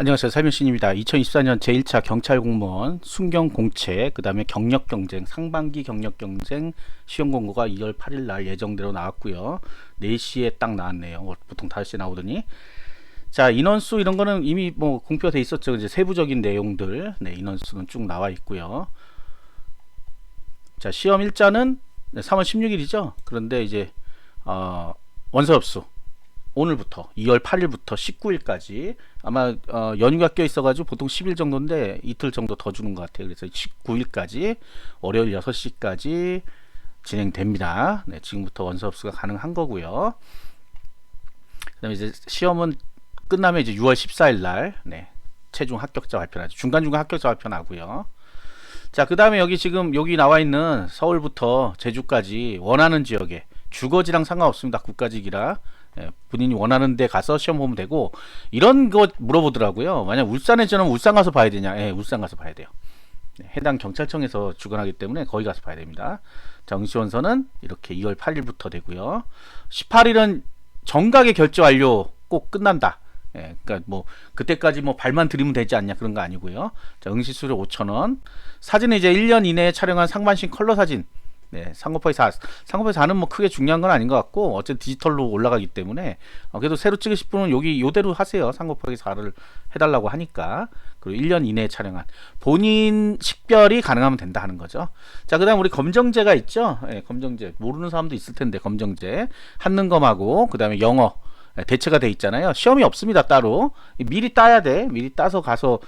안녕하세요. 살면신입니다. 2024년 제1차 경찰 공무원 순경 공채, 그 다음에 경력 경쟁, 상반기 경력 경쟁 시험 공고가 2월 8일 날 예정대로 나왔고요. 4시에 딱 나왔네요. 보통 5시에 나오더니. 자, 인원수 이런 거는 이미 뭐 공표가 돼 있었죠. 이제 세부적인 내용들, 네, 인원수는 쭉 나와 있고요. 자, 시험 일자는 3월 16일이죠. 그런데 이제 원서 접수 오늘부터 2월 8일부터 19일까지 아마 연휴가 껴 있어가지고 보통 10일 정도인데 이틀 정도 더 주는 것 같아요. 그래서 19일까지 월요일 6시까지 진행됩니다. 네, 지금부터 원서 접수가 가능한 거고요. 그다음에 이제 시험은 끝나면 이제 6월 14일 날 네, 최종 합격자 발표나죠. 중간중간 합격자 발표 나고요. 자, 그 다음에 여기 나와 있는 서울부터 제주까지 원하는 지역에 주거지랑 상관없습니다. 국가직이라 본인이 원하는 데 가서 시험 보면 되고, 이런 거 물어보더라고요. 만약 울산에 저는 울산 가서 봐야 되냐? 예, 울산 가서 봐야 돼요. 해당 경찰청에서 주관하기 때문에 거기 가서 봐야 됩니다. 정시원서는 이렇게 2월 8일부터 되고요. 18일은 정각의 결제 완료 꼭 끝난다. 예, 그러니까 뭐 그때까지 뭐 발만 들이면 되지 않냐 그런 거 아니고요. 자, 응시수료 5,000원. 사진은 이제 1년 이내에 촬영한 상반신 컬러 사진. 네, 상급파이 4. 상급파이 4는 뭐 크게 중요한 건 아닌 것 같고, 어쨌든 디지털로 올라가기 때문에, 그래도 새로 찍으실 분은 여기 요대로 하세요. 상급파이 4를 해달라고 하니까. 그리고 1년 이내에 촬영한. 본인 식별이 가능하면 된다 하는 거죠. 자, 그 다음 우리 검정제가 있죠. 네, 검정제. 모르는 사람도 있을 텐데, 검정제. 한능검하고, 그 다음에 영어. 대체가 돼 있잖아요. 시험이 없습니다, 따로. 미리 따야 돼. 미리 따서 가서,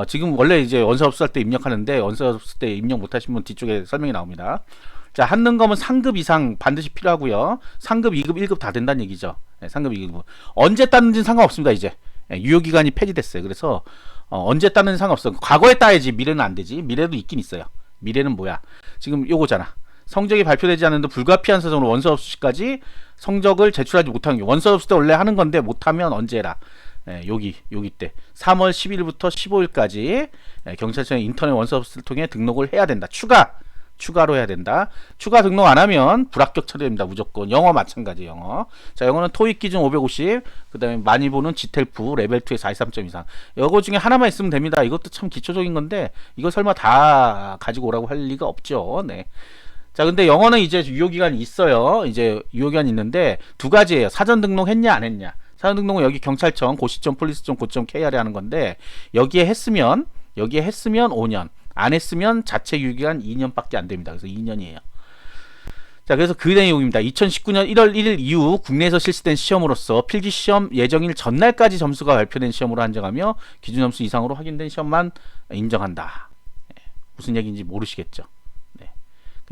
지금 원래 이제 원서 접수할 때 입력하는데, 원서 접수 때 입력 못 하신 분 뒤쪽에 설명이 나옵니다. 자, 한능검은 상급 이상 반드시 필요하고요. 상급, 2급, 1급 다 된다는 얘기죠. 네, 상급, 2급. 언제 따는지는 상관없습니다, 이제. 네, 유효기간이 폐지됐어요. 그래서, 언제 따는지 상관없어. 과거에 따야지, 미래는 안 되지. 미래도 있긴 있어요. 미래는 뭐야? 지금 요거잖아. 성적이 발표되지 않는데 불가피한 사정으로 원서 접수 시까지 성적을 제출하지 못한 게, 원서 접수 때 원래 하는 건데 못하면 언제 해라. 예, 여기 때 3월 10일부터 15일까지 경찰청의 인터넷 원서 접수를 통해 등록을 해야 된다. 추가로 해야 된다. 추가 등록 안 하면 불합격 처리됩니다. 무조건. 영어 마찬가지. 영어. 자, 영어는 토익 기준 550, 그 다음에 많이 보는 지텔프 레벨 2에 43점 이상. 이거 중에 하나만 있으면 됩니다. 이것도 참 기초적인 건데 이거 설마 다 가지고 오라고 할 리가 없죠. 네. 자, 근데 영어는 이제 유효기간이 있어요. 이제 유효기간이 있는데 두 가지예요. 사전 등록했냐 안 했냐. 사전 등록은 여기 경찰청 고시.police.go.kr에 하는 건데, 여기에 했으면 5년, 안 했으면 자체 유효기간 2년밖에 안 됩니다. 그래서 2년이에요. 자, 그래서 그 내용입니다. 2019년 1월 1일 이후 국내에서 실시된 시험으로서 필기시험 예정일 전날까지 점수가 발표된 시험으로 한정하며 기준 점수 이상으로 확인된 시험만 인정한다. 무슨 얘기인지 모르시겠죠.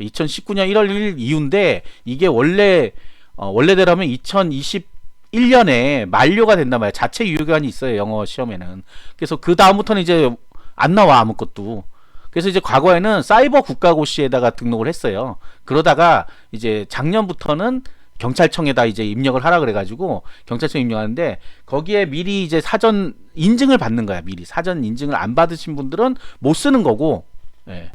2019년 1월 1일 이후인데, 이게 원래대로면 2021년에 만료가 된단 말이에요. 자체 유효기간이 있어요, 영어 시험에는. 그래서 그 다음부터는 이제 안 나와, 아무것도. 그래서 이제 과거에는 사이버 국가고시에다가 등록을 했어요. 그러다가 이제 작년부터는 경찰청에다 이제 입력을 하라 그래가지고 경찰청 입력하는데, 거기에 미리 이제 사전 인증을 받는 거야. 미리 사전 인증을 안 받으신 분들은 못 쓰는 거고, 예.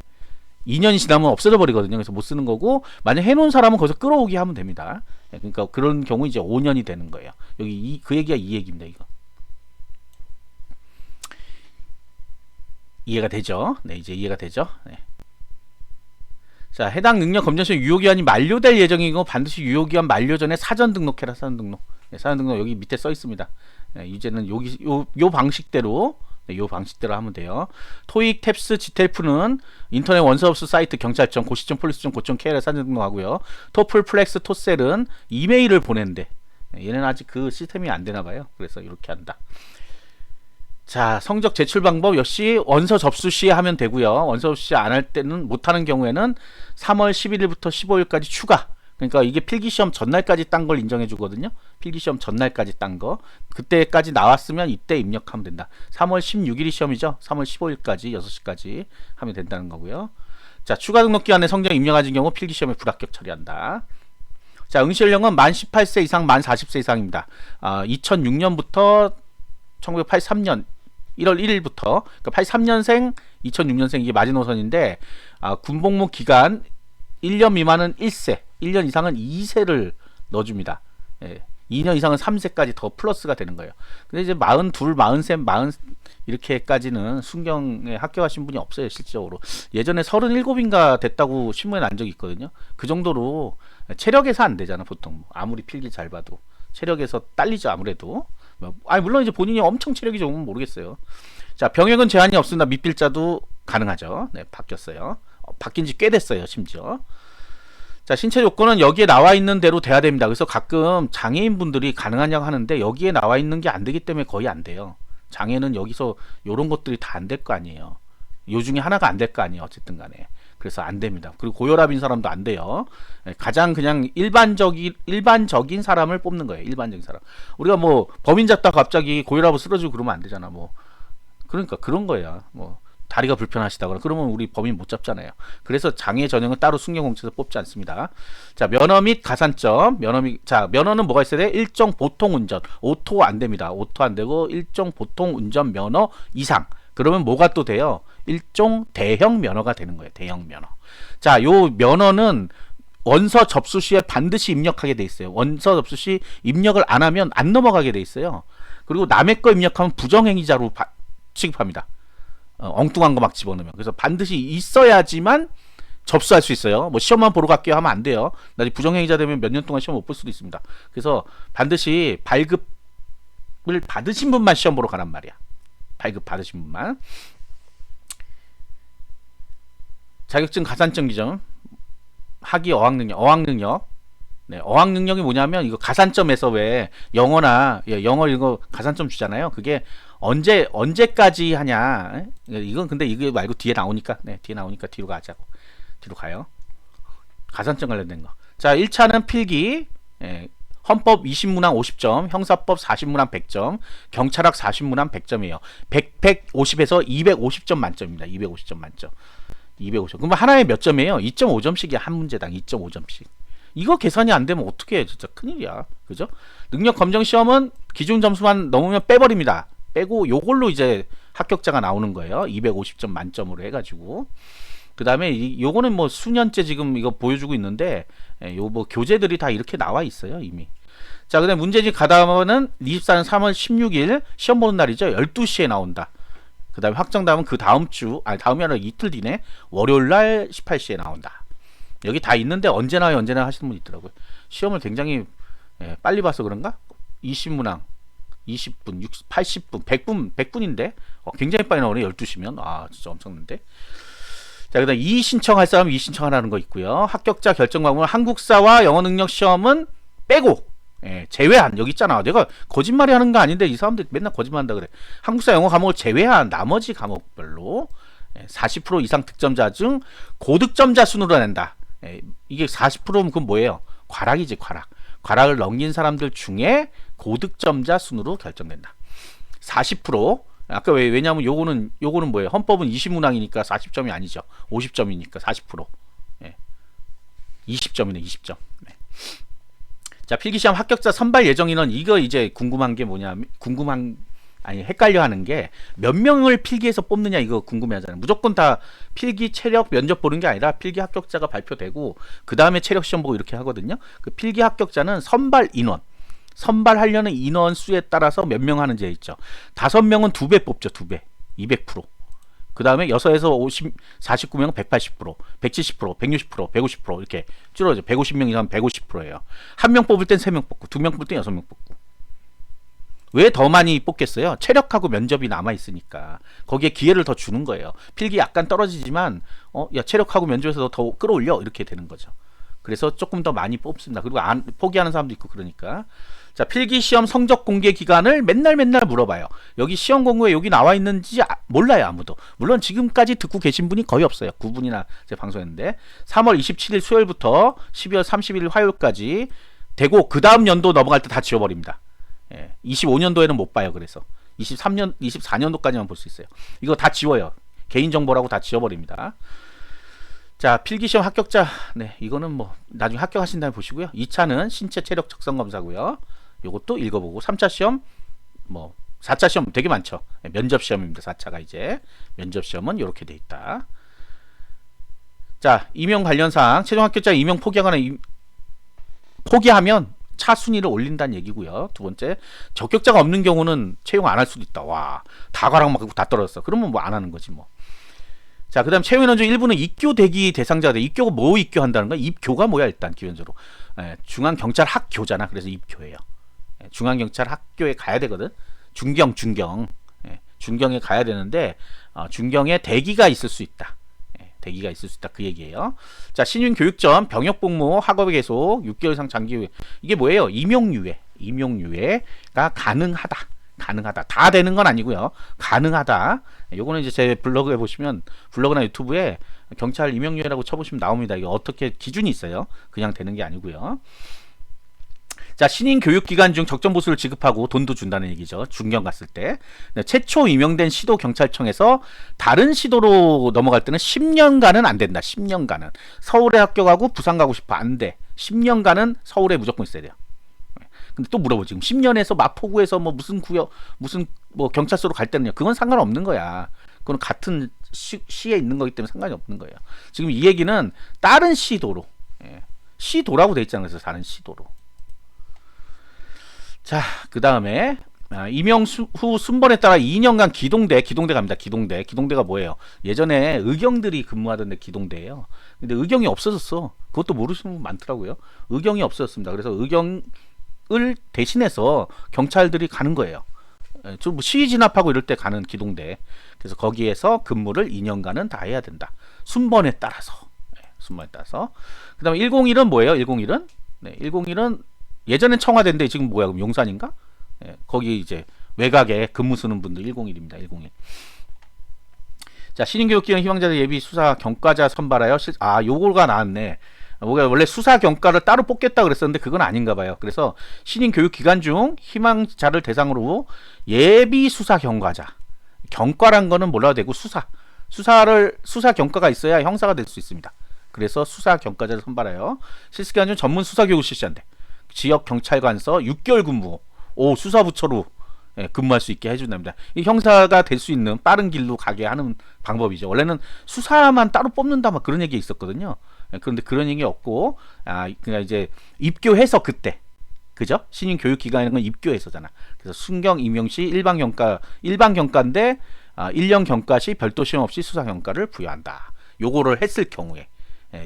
2년이 지나면 없어져 버리거든요. 그래서 못 쓰는 거고, 만약 해놓은 사람은 거기서 끌어오기 하면 됩니다. 그러니까 그런 경우 이제 5년이 되는 거예요. 여기 그 얘기가 이 얘기입니다. 이거 이해가 되죠? 네, 이제 이해가 되죠? 네. 자, 해당 능력 검정시험 유효기한이 만료될 예정이고 반드시 유효기한 만료 전에 사전 등록해라. 사전 등록. 네, 사전 등록 여기 밑에 써 있습니다. 네, 이제는 여기 요 방식대로. 네, 요 방식대로 하면 돼요. 토익, 탭스, 지텔프는 인터넷 원서 접수 사이트 경찰청 고시.police.go.kr에 사전 등록하고요. 토플, 플렉스, 토셀은 이메일을 보내는데, 얘는 아직 그 시스템이 안 되나 봐요. 그래서 이렇게 한다. 자, 성적 제출 방법 역시 원서 접수 시에 하면 되고요. 원서 접수 시 안 할 때는, 못 하는 경우에는 3월 11일부터 15일까지 추가. 그러니까 이게 필기시험 전날까지 딴 걸 인정해 주거든요. 필기시험 전날까지 딴 거. 그때까지 나왔으면 이때 입력하면 된다. 3월 16일이 시험이죠. 3월 15일까지 6시까지 하면 된다는 거고요. 자, 추가 등록 기간에 성적 입력하신 경우 필기시험에 불합격 처리한다. 자, 응시 연령은 만 18세 이상, 만 40세 이상입니다. 2006년부터 1983년 1월 1일부터, 그러니까 83년생, 2006년생 이게 마지노선인데, 군복무 기간 1년 미만은 1세, 1년 이상은 2세를 넣어줍니다. 예, 2년 이상은 3세까지 더 플러스가 되는 거예요. 근데 이제 42, 43, 이렇게까지는 순경에 합격하신 분이 없어요, 실질적으로. 예전에 37인가 됐다고 신문에 난 적이 있거든요. 그 정도로 체력에서 안 되잖아, 보통. 아무리 필기 잘 봐도. 체력에서 딸리죠, 아무래도. 아니, 물론 이제 본인이 엄청 체력이 좋으면 모르겠어요. 자, 병역은 제한이 없습니다. 밑필자도 가능하죠. 네, 바뀌었어요. 바뀐 지 꽤 됐어요, 심지어. 자, 신체 조건은 여기에 나와 있는 대로 돼야 됩니다. 그래서 가끔 장애인 분들이 가능하냐고 하는데 여기에 나와 있는 게 안 되기 때문에 거의 안 돼요. 장애는 여기서 요런 것들이 다 안 될 거 아니에요. 요 중에 하나가 안 될 거 아니에요. 어쨌든 간에. 그래서 안 됩니다. 그리고 고혈압인 사람도 안 돼요. 가장 그냥 일반적인 사람을 뽑는 거예요. 일반적인 사람. 우리가 뭐 범인 잡다 갑자기 고혈압으로 쓰러지고 그러면 안 되잖아. 뭐 그러니까 그런 거야. 뭐 다리가 불편하시다거나 그러면 우리 범인 못 잡잖아요. 그래서 장애 전형은 따로 순경공채에서 뽑지 않습니다. 자, 면허 및 가산점. 면허는 뭐가 있어야 돼? 일종 보통 운전. 오토 안 됩니다. 오토 안 되고 일종 보통 운전 면허 이상. 그러면 뭐가 또 돼요? 일종 대형 면허가 되는 거예요. 대형 면허. 자, 요 면허는 원서 접수 시에 반드시 입력하게 돼 있어요. 원서 접수 시 입력을 안 하면 안 넘어가게 돼 있어요. 그리고 남의 거 입력하면 부정행위자로 취급합니다. 엉뚱한 거 막 집어넣으면. 그래서 반드시 있어야지만 접수할 수 있어요. 뭐 시험만 보러 갈게요 하면 안 돼요. 나중에 부정행위자 되면 몇 년 동안 시험 못 볼 수도 있습니다. 그래서 반드시 발급을 받으신 분만 시험 보러 가란 말이야. 발급 받으신 분만. 자격증 가산점 기준. 학위 어학능력. 네, 어학능력이 뭐냐면 이거 가산점에서 왜 영어나 영어 이거 가산점 주잖아요. 그게 언제까지 하냐. 이건 근데 이거 말고 뒤에 나오니까 뒤에 나오니까 뒤로 가자고. 뒤로 가요. 가산점 관련된 거. 자, 1차는 필기. 헌법 20문항 50점, 형사법 40문항 100점, 경찰학 40문항 100점이에요. 150에서 250점 만점입니다. 250점 만점. 250. 그럼 하나에 몇 점이에요? 2.5점씩이야. 한 문제당 2.5점씩. 이거 계산이 안 되면 어떻게 해? 진짜 큰일이야. 그죠? 능력 검정 시험은 기준 점수만 넘으면 빼버립니다. 빼고 요걸로 이제 합격자가 나오는 거예요. 250점 만점으로 해가지고. 그 다음에 요거는 뭐 수년째 지금 이거 보여주고 있는데 요 뭐 교재들이 다 이렇게 나와 있어요 이미. 자, 그 다음에 문제집 가다음은 24년 3월 16일 시험 보는 날이죠. 12시에 나온다. 그 다음에 확정다음은 그 다음이 아니라 이틀 뒤네. 월요일날 18시에 나온다. 여기 다 있는데 언제 나와요 하시는 분 있더라고요. 시험을 굉장히 빨리 봐서 그런가? 20문항 20분, 60, 80분, 100분인데 굉장히 빨리 나오네. 12시면. 아, 진짜 엄청난데. 자, 그다음 이의 신청할 사람 이의 신청하라는 거 있고요. 합격자 결정 과목은 한국사와 영어 능력 시험은 빼고 제외한. 여기 있잖아. 내가 거짓말이 하는 거 아닌데 이 사람들 맨날 거짓말한다 그래. 한국사 영어 과목을 제외한 나머지 과목별로 40% 이상 득점자 중 고득점자 순으로 낸다. 이게 40%면 그건 뭐예요? 과락이지, 과락. 과락을 넘긴 사람들 중에 고득점자 순으로 결정된다. 40%. 아까 왜냐면 요거는 뭐예요? 헌법은 20문항이니까 40점이 아니죠. 50점이니까 40%. 20점이네, 20점. 네. 자, 필기시험 합격자 선발 예정 인원. 이거 이제 궁금한 게 뭐냐면 헷갈려 하는 게 몇 명을 필기해서 뽑느냐 이거 궁금해 하잖아요. 무조건 다 필기 체력 면접 보는 게 아니라 필기 합격자가 발표되고 그 다음에 체력 시험 보고 이렇게 하거든요. 그 필기 합격자는 선발 인원. 선발하려는 인원 수에 따라서 몇 명 하는지 있죠. 5명은 2배 뽑죠. 2배. 200%. 그 다음에 6에서 49명은 180%, 170%, 160%, 150% 이렇게 줄어져. 150명 이상 150%예요. 한 명 뽑을 땐 3명 뽑고, 2명 뽑을 땐 6명 뽑고. 왜 더 많이 뽑겠어요? 체력하고 면접이 남아있으니까. 거기에 기회를 더 주는 거예요. 필기 약간 떨어지지만, 야, 체력하고 면접에서 더 끌어올려. 이렇게 되는 거죠. 그래서 조금 더 많이 뽑습니다. 그리고 포기하는 사람도 있고 그러니까. 자, 필기시험 성적 공개 기간을 맨날 물어봐요. 여기 시험 공고에 여기 나와 있는지 몰라요, 아무도. 물론 지금까지 듣고 계신 분이 거의 없어요. 9분이나 제가 방송했는데. 3월 27일 수요일부터 12월 31일 화요일까지 되고 그 다음 연도 넘어갈 때 다 지워버립니다. 25년도에는 못 봐요. 그래서 24년도까지만 볼 수 있어요. 이거 다 지워요. 개인정보라고 다 지워버립니다. 자, 필기시험 합격자. 네, 이거는 뭐 나중에 합격하신 다음에 보시고요. 2차는 신체 체력 적성 검사고요. 요것도 읽어보고 3차 시험 4차 시험 되게 많죠. 면접 시험입니다. 4차가 이제 면접 시험은 이렇게 돼 있다. 자, 임용 관련 사항. 최종 합격자 임용 포기하면 차 순위를 올린다는 얘기고요. 두 번째, 적격자가 없는 경우는 채용 안 할 수도 있다. 와, 다가락 맞고 다 떨어졌어. 그러면 뭐 안 하는 거지 뭐. 자, 그 다음 채용 인원 중 일부는 입교 대기 대상자가 돼. 입교가 뭐 입교한다는 거야? 입교가 뭐야 일단 기본적으로. 중앙경찰학교잖아. 그래서 입교예요. 중앙경찰학교에 가야 되거든. 중경. 중경에 가야 되는데 중경에 대기가 있을 수 있다. 대기가 있을 수 있다 그 얘기예요. 자, 신윤 교육점 병역 복무 학업의 계속 6개월 이상 장기 이게 뭐예요? 임용유예가 가능하다. 다 되는 건 아니고요. 가능하다. 요거는 이제 제 블로그에 보시면 블로그나 유튜브에 경찰 임용유예라고 쳐보시면 나옵니다. 이거 어떻게 기준이 있어요. 그냥 되는 게 아니고요. 자, 신인 교육 기간 중 적정 보수를 지급하고 돈도 준다는 얘기죠. 중경 갔을 때. 네, 최초 임명된 시도 경찰청에서 다른 시도로 넘어갈 때는 10년간은 안 된다. 10년간은 서울에 합격하고 부산 가고 싶어 안 돼. 10년간은 서울에 무조건 있어야 돼요. 근데 또 물어보 지금 10년에서 마포구에서 뭐 무슨 구역 무슨 뭐 경찰서로 갈 때는요. 그건 상관없는 거야. 그건 같은 시에 있는 거기 때문에 상관이 없는 거예요. 지금 이 얘기는 다른 시도로 시도라고 돼 있잖아요. 그래서 다른 시도로. 자, 그 다음에 임용 후 순번에 따라 2년간 기동대 갑니다. 기동대가 뭐예요? 예전에 의경들이 근무하던 데 기동대예요. 근데 의경이 없어졌어. 그것도 모르시는 분 많더라고요. 의경이 없어졌습니다. 그래서 의경을 대신해서 경찰들이 가는 거예요. 좀 시위 진압하고 이럴 때 가는 기동대. 그래서 거기에서 근무를 2년간은 다 해야 된다. 순번에 따라서. 그 다음에 101은 뭐예요? 101은? 네, 101은 예전엔 청와대인데 지금 뭐야? 그럼 용산인가? 거기 이제 외곽에 근무 쓰는 분들 101입니다. 101. 자, 신인교육기관 희망자들 예비 수사 경과자 선발하여 요거가 나왔네. 원래 수사 경과를 따로 뽑겠다 그랬었는데 그건 아닌가 봐요. 그래서 신인교육기관 중 희망자를 대상으로 예비 수사 경과자. 경과란 거는 몰라도 되고 수사 경과가 있어야 형사가 될 수 있습니다. 그래서 수사 경과자를 선발하여 실시기간 중 전문 수사 교육을 실시한대. 지역 경찰관서 6개월 근무, 수사부처로 근무할 수 있게 해준답니다. 이 형사가 될 수 있는 빠른 길로 가게 하는 방법이죠. 원래는 수사만 따로 뽑는다 막 그런 얘기 있었거든요. 그런데 그런 얘기 없고, 그러니까 이제 입교해서 그때, 그죠? 신인 교육 기간이라는 건 입교해서잖아. 그래서 순경 임용 시 일반 경과인데 1년 경과 시 별도 시험 없이 수사 경과를 부여한다. 요거를 했을 경우에.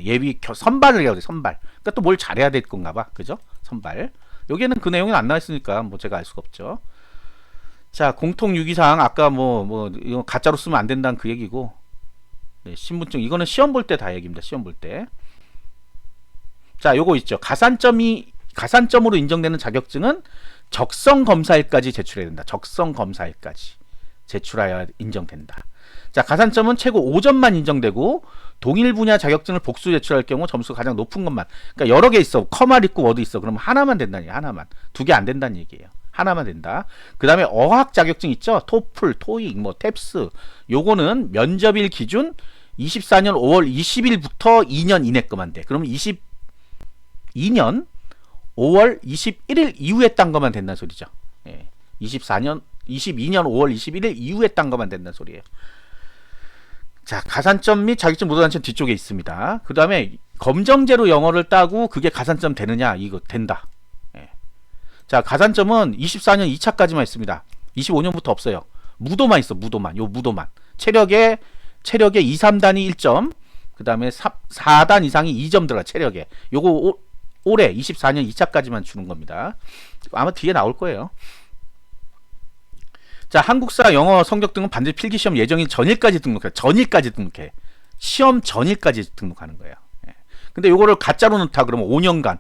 예비 선발을 해야 돼. 선발. 그러니까 또 뭘 잘해야 될 건가 봐. 그죠? 선발. 여기에는 그 내용이 안 나와 있으니까 뭐 제가 알 수가 없죠. 자, 공통 유기사항 아까 뭐 이거 가짜로 쓰면 안 된다는 그 얘기고. 네, 신분증 이거는 시험 볼 때 다 얘기입니다. 시험 볼 때. 자, 요거 있죠. 가산점으로 인정되는 자격증은 적성 검사일까지 제출해야 된다. 적성 검사일까지 제출해야 인정된다. 자, 가산점은 최고 5점만 인정되고 동일 분야 자격증을 복수 제출할 경우 점수가 가장 높은 것만. 그러니까 여러 개 있어. 커말 있고 워드 있어. 그러면 하나만 된다는 얘기야. 하나만. 두 개 안 된다는 얘기예요. 하나만 된다. 그 다음에 어학 자격증 있죠. 토플, 토익, 뭐 탭스. 요거는 면접일 기준 24년 5월 20일부터 2년 이내 거만 돼. 그러면 22년 5월 21일 이후에 딴 거만 된다는 소리죠. 22년 5월 21일 이후에 딴 거만 된다는 소리예요. 자, 가산점 및 자격증 무도단체 뒤쪽에 있습니다. 그 다음에 검정제로 영어를 따고 그게 가산점 되느냐? 이거 된다. 자, 가산점은 24년 2차까지만 있습니다. 25년부터 없어요. 무도만 있어. 무도만. 체력에 2, 3단이 1점. 그 다음에 4단 이상이 2점 들어가. 체력에. 요거 올해 24년 2차까지만 주는 겁니다. 아마 뒤에 나올 거예요. 자, 한국사, 영어, 성적 등은 반드시 필기시험 예정일 전일까지 등록해. 시험 전일까지 등록하는 거예요. 근데 요거를 가짜로 넣다 그러면 5년간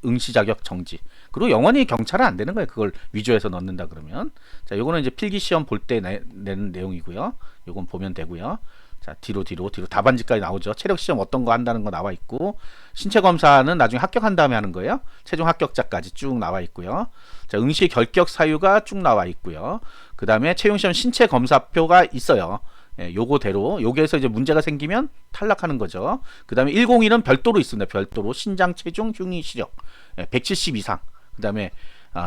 응시 자격 정지. 그리고 영원히 경찰은 안 되는 거예요. 그걸 위조해서 넣는다 그러면. 자, 요거는 이제 필기시험 볼 때 내는 내용이고요. 요건 보면 되고요. 자, 뒤로 답안지까지 나오죠. 체력 시험 어떤 거 한다는 거 나와 있고, 신체 검사는 나중에 합격한 다음에 하는 거예요. 최종 합격자까지 쭉 나와 있고요. 자, 응시 결격 사유가 쭉 나와 있고요. 그 다음에 채용 시험 신체 검사표가 있어요. 요거대로 여기에서 이제 문제가 생기면 탈락하는 거죠. 그 다음에 101은 별도로 있습니다. 별도로 신장, 체중, 흉의, 시력 170 이상. 그 다음에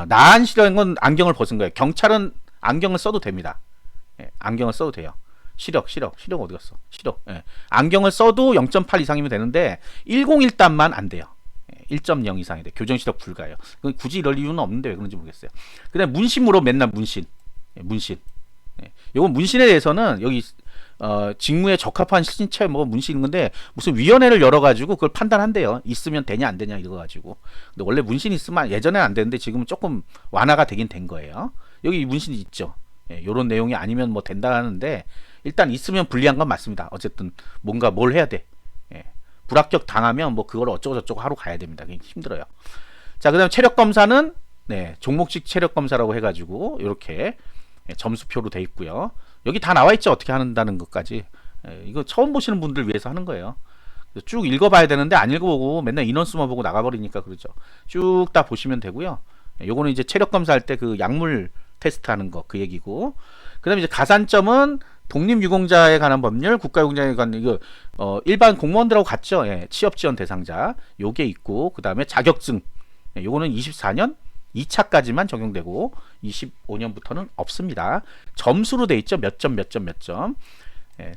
나한 시력은 안경을 벗은 거예요. 경찰은 안경을 써도 됩니다. 안경을 써도 돼요. 시력 어디 갔어? 시력. 안경을 써도 0.8 이상이면 되는데 101단만 안 돼요. 1.0 이상이 돼. 교정 시력 불가예요. 굳이 이럴 이유는 없는데 왜 그런지 모르겠어요. 그다음에 문신으로 맨날 문신. 문신. 요건 문신에 대해서는 여기 직무에 적합한 신체 뭐 문신인 건데 무슨 위원회를 열어 가지고 그걸 판단한대요. 있으면 되냐 안 되냐 이거 가지고. 근데 원래 문신 있으면 예전에는 안 되는데 지금은 조금 완화가 되긴 된 거예요. 여기 문신이 있죠. 요런 내용이 아니면 뭐 된다 하는데 일단 있으면 불리한 건 맞습니다. 어쨌든 뭔가 뭘 해야 돼. 불합격 당하면 뭐 그걸 어쩌고 저쩌고 하러 가야 됩니다. 그게 힘들어요. 자, 그다음 체력 검사는 종목식 체력 검사라고 해가지고 이렇게 점수표로 돼 있고요. 여기 다 나와 있죠. 어떻게 한다는 것까지. 이거 처음 보시는 분들 위해서 하는 거예요. 쭉 읽어봐야 되는데 안 읽어보고 맨날 인원수만 보고 나가버리니까 그렇죠. 쭉 다 보시면 되고요. 요거는 이제 체력 검사할 때 그 약물 테스트 하는 거 그 얘기고. 그다음에 이제 가산점은 독립유공자에 관한 법률, 국가유공자에 관한 이거 일반 공무원들하고 같죠. 취업 지원 대상자 요게 있고 그다음에 자격증 요거는 24년 2차까지만 적용되고 25년부터는 없습니다. 점수로 돼 있죠. 몇 점 몇 점 몇 점.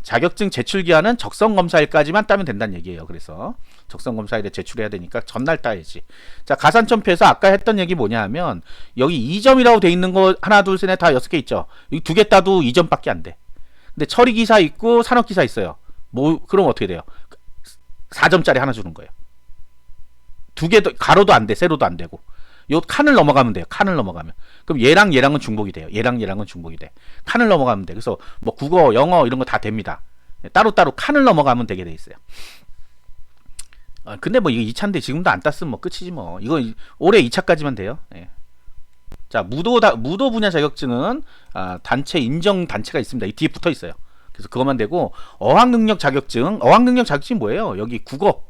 자격증 제출 기한은 적성검사일까지만 따면 된다는 얘기예요. 그래서 적성검사일에 제출해야 되니까 전날 따야지. 자, 가산점표에서 아까 했던 얘기 뭐냐 하면 여기 2점이라고 돼 있는 거 하나 둘 셋 넷 다 6개 있죠. 여기 2개 따도 2점밖에 안 돼. 근데 처리기사 있고 산업기사 있어요. 뭐 그럼 어떻게 돼요? 4점짜리 하나 주는 거예요. 2개 가로도 안 돼. 세로도 안 되고. 요 칸을 넘어가면 돼요. 칸을 넘어가면. 그럼 얘랑 얘랑은 중복이 돼요. 얘랑 얘랑은 중복이 돼. 칸을 넘어가면 돼. 그래서 뭐 국어, 영어 이런 거 다 됩니다. 따로따로 칸을 넘어가면 되게 돼 있어요. 근데 뭐 이거 2차인데 지금도 안 땄으면 뭐 끝이지 뭐. 이거 올해 2차까지만 돼요. 자, 무도 분야 자격증은 단체 인정 단체가 있습니다. 이 뒤에 붙어 있어요. 그래서 그것만 되고 어학능력 자격증. 어학능력 자격증이 뭐예요? 여기 국어.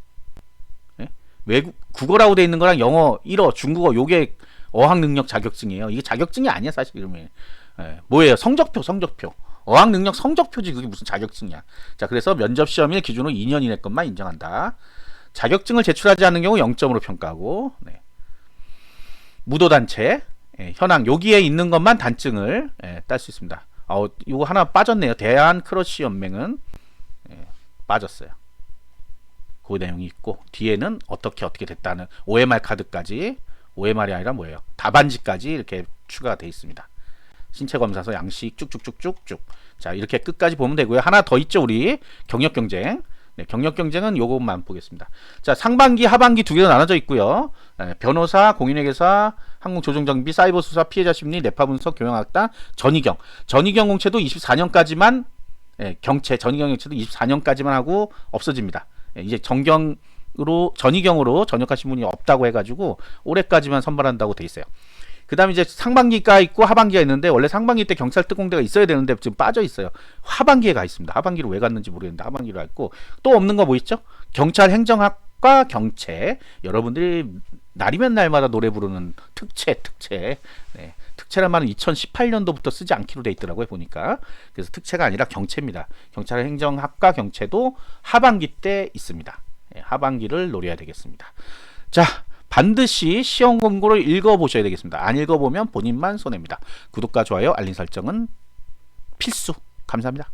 외국 국어라고 돼 있는 거랑 영어 1어 중국어 요게 어학능력 자격증이에요. 이게 자격증이 아니야 사실 이름이. 뭐예요? 성적표. 어학능력 성적표지 그게 무슨 자격증이야. 자, 그래서 면접 시험일 기준으로 2년 이내 것만 인정한다. 자격증을 제출하지 않는 경우 0점으로 평가하고. 무도단체 현황 여기에 있는 것만 단증을 딸 수 있습니다. 이거 하나 빠졌네요. 대한크러쉬연맹은 빠졌어요. 그 내용이 있고 뒤에는 어떻게 됐다는 OMR 카드까지 OMR이 아니라 뭐예요? 답안지까지 이렇게 추가가 되어 있습니다. 신체검사서 양식 쭉쭉쭉쭉쭉. 자, 이렇게 끝까지 보면 되고요. 하나 더 있죠. 우리 경력경쟁. 경력경쟁은 요것만 보겠습니다. 자, 상반기 하반기 두 개로 나눠져 있고요. 변호사, 공인회계사, 항공조종정비, 사이버수사, 피해자심리, 뇌파분석, 경영학단, 전이경 공채도 24년까지만 경채 전이경 경채도 24년까지만 하고 없어집니다. 이제 전이경으로 전역하신 분이 없다고 해가지고 올해까지만 선발한다고 돼 있어요. 그 다음에 이제 상반기가 있고 하반기가 있는데 원래 상반기 때 경찰 특공대가 있어야 되는데 지금 빠져 있어요. 하반기에 가 있습니다. 하반기로 왜 갔는지 모르겠는데 하반기로 가 있고 또 없는 거 뭐 있죠? 경찰 행정학과 경채. 여러분들이 날이면 날마다 노래 부르는 특채. 특채란 말은 2018년도부터 쓰지 않기로 돼 있더라고요 보니까. 그래서 특채가 아니라 경채입니다. 경찰 행정학과 경채도 하반기 때 있습니다. 하반기를 노려야 되겠습니다. 자, 반드시 시험 공고를 읽어보셔야 되겠습니다. 안 읽어보면 본인만 손해입니다. 구독과 좋아요, 알림 설정은 필수. 감사합니다.